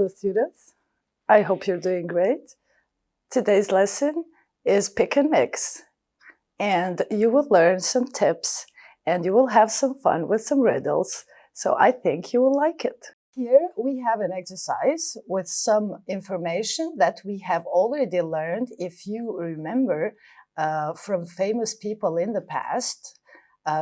Hello students, I hope you're doing great. Today's lesson is pick and mix, and you will learn some tips and you will have some fun with some riddles, so I think you will like it. Here we have an exercise with some information that we have already learned, if you remember, from famous people in the past.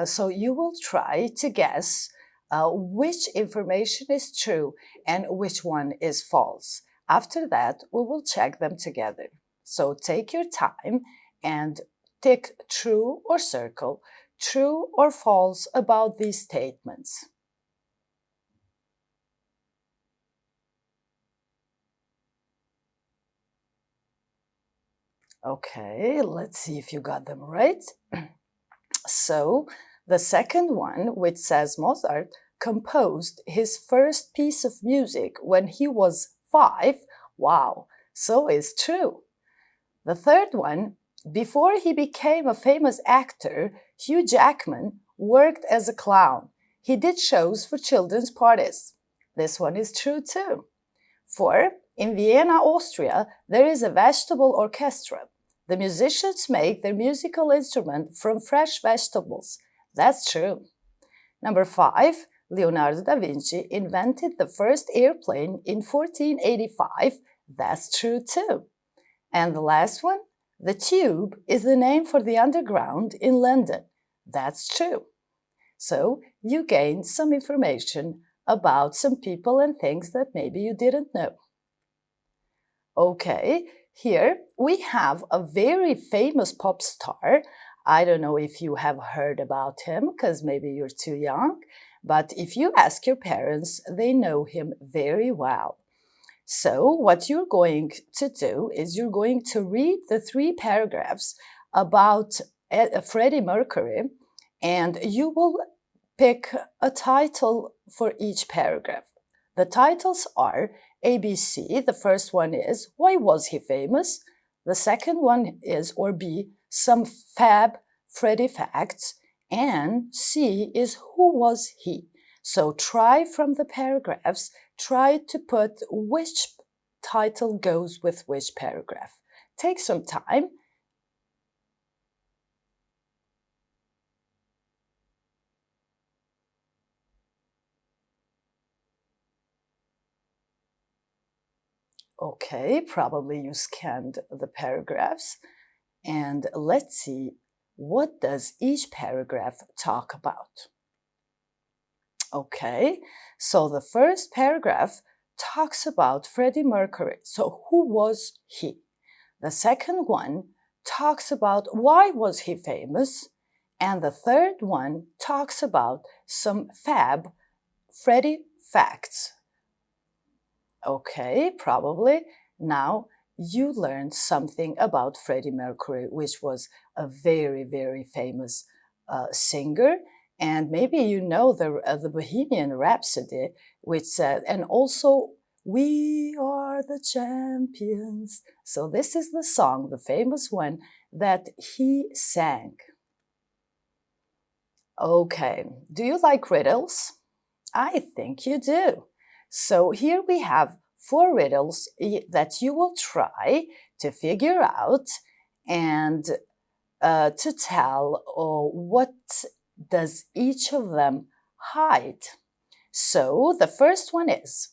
So you will try to guess which information is true and which one is false. After that, we will check them together. So take your time and tick true or circle true or false about these statements. Okay, let's see if you got them right. So, the second one, which says Mozart composed his first piece of music when he was 5, wow, so is true. The third one, before he became a famous actor, Hugh Jackman worked as a clown. He did shows for children's parties. This one is true too. 4. In Vienna, Austria, there is a vegetable orchestra. The musicians make their musical instrument from fresh vegetables. That's true. Number 5. Leonardo da Vinci invented the first airplane in 1485. That's true too. And the last one, the Tube is the name for the underground in London. That's true. So you gained some information about some people and things that maybe you didn't know. Okay, here we have a very famous pop star. I don't know if you have heard about him because maybe you're too young, but if you ask your parents, they know him very well. So what you're going to do is you're going to read the 3 paragraphs about Freddie Mercury, and you will pick a title for each paragraph. The titles are ABC. The first one is, why was he famous? The second one is, or B, some fab Freddie facts. And C is, who was he? So try from the paragraphs, try to put which title goes with which paragraph. Take some time. Okay, probably you scanned the paragraphs. And let's see, what does each paragraph talk about? Okay, so the first paragraph talks about Freddie Mercury. So who was he? The second one talks about why was he famous? And the third one talks about some fab Freddie facts. Okay, probably now you learned something about Freddie Mercury, which was a very, very famous singer. And maybe you know the Bohemian Rhapsody, which said, and also, we are the champions. So this is the song, the famous one, that he sang. Okay, do you like riddles? I think you do. So here we have 4 riddles that you will try to figure out and to tell what does each of them hide. So the first one is,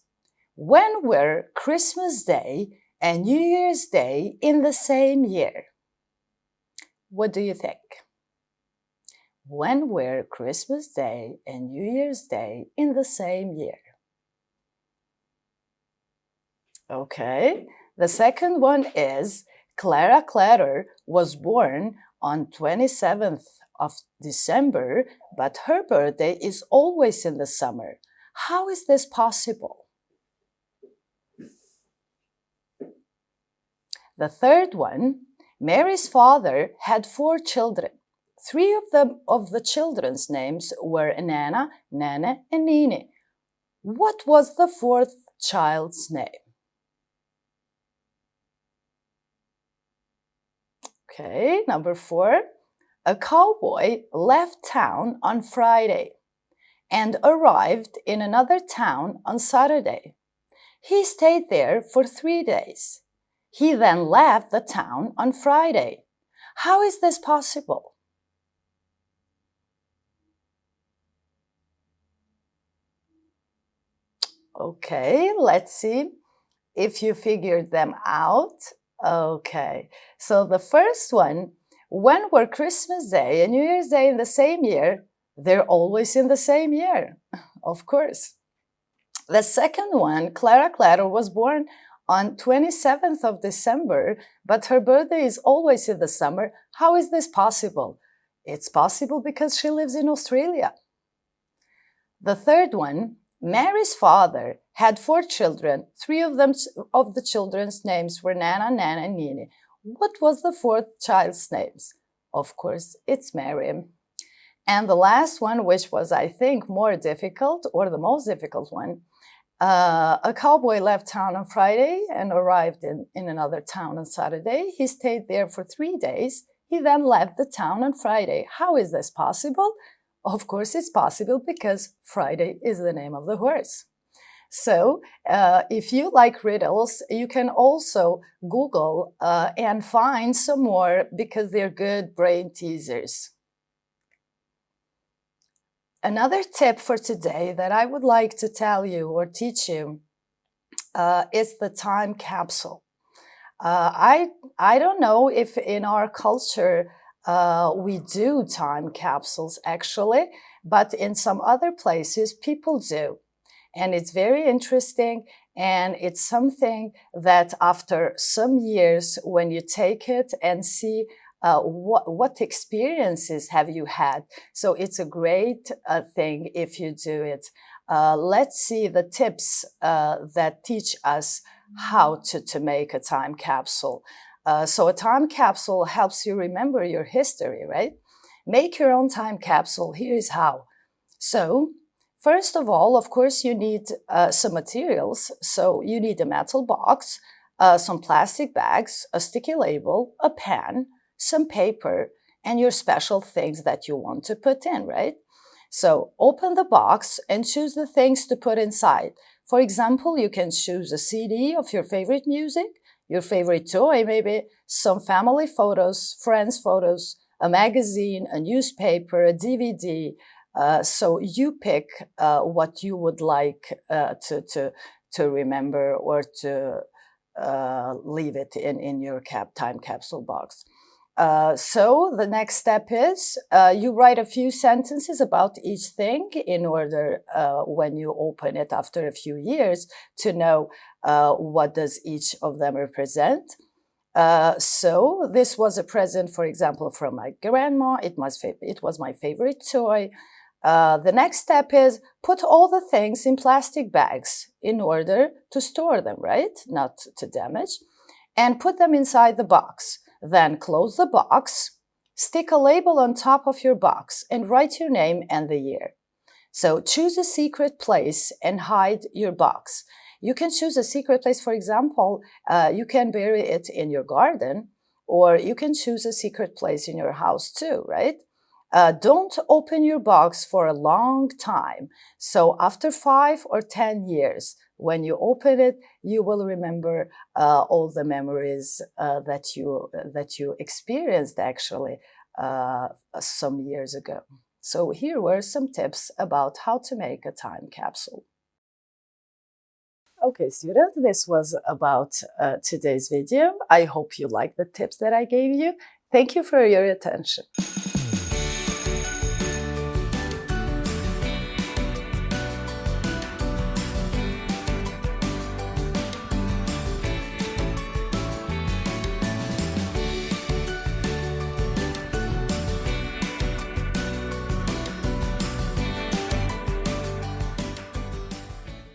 when were Christmas Day and New Year's Day in the same year? What do you think? When were Christmas Day and New Year's Day in the same year? Okay, the second one is, Clara Clatter was born on 27th of December, but her birthday is always in the summer. How is this possible? The third one, Mary's father had 4 children. 3 of the children's names were Nana, Nene, and Nini. What was the 4th child's name? Okay, number 4. A cowboy left town on Friday and arrived in another town on Saturday. He stayed there for 3 days. He then left the town on Friday. How is this possible? Okay, let's see if you figured them out. Okay, so the first one, when were Christmas Day and New Year's Day in the same year? They're always in the same year, of course. The second one, Clara was born on 27th of December, but her birthday is always in the summer. How is this possible? It's possible because she lives in Australia. The third one, Mary's father had 4 children. 3 of the children's names were Nana, Nan, and Nini. What was the 4th child's names? Of course, it's Mary. And the last one, which was, I think, more difficult, or the most difficult one, a cowboy left town on Friday and arrived in another town on Saturday. He stayed there for 3 days. He then left the town on Friday. How is this possible? Of course, it's possible because Friday is the name of the horse. So if you like riddles, you can also Google and find some more because they're good brain teasers. Another tip for today that I would like to tell you or teach you is the time capsule. I don't know if in our culture we do time capsules actually, but in some other places people do. And it's very interesting, and it's something that after some years, when you take it and see what experiences have you had, so it's a great thing if you do it. Let's see the tips that teach us how to make a time capsule. So a time capsule helps you remember your history, right? Make your own time capsule. Here's how. So first of all, of course, you need some materials. So you need a metal box, some plastic bags, a sticky label, a pen, some paper, and your special things that you want to put in, right? So open the box and choose the things to put inside. For example, you can choose a CD of your favorite music, your favorite toy, maybe some family photos, friends photos, a magazine, a newspaper, a DVD. So you pick what you would like to remember or to leave it in your time capsule box. So the next step is you write a few sentences about each thing in order when you open it after a few years to know what does each of them represent. So this was a present, for example, from my grandma. It was my favorite toy. The next step is put all the things in plastic bags in order to store them, right? Not to damage. And put them inside the box. Then close the box, stick a label on top of your box, and write your name and the year. So choose a secret place and hide your box. You can choose a secret place, for example, you can bury it in your garden, or you can choose a secret place in your house too, right? Don't open your box for a long time. So after 5 or 10 years, when you open it, you will remember all the memories that you experienced actually some years ago. So here were some tips about how to make a time capsule. Okay, students, this was about today's video. I hope you liked the tips that I gave you. Thank you for your attention.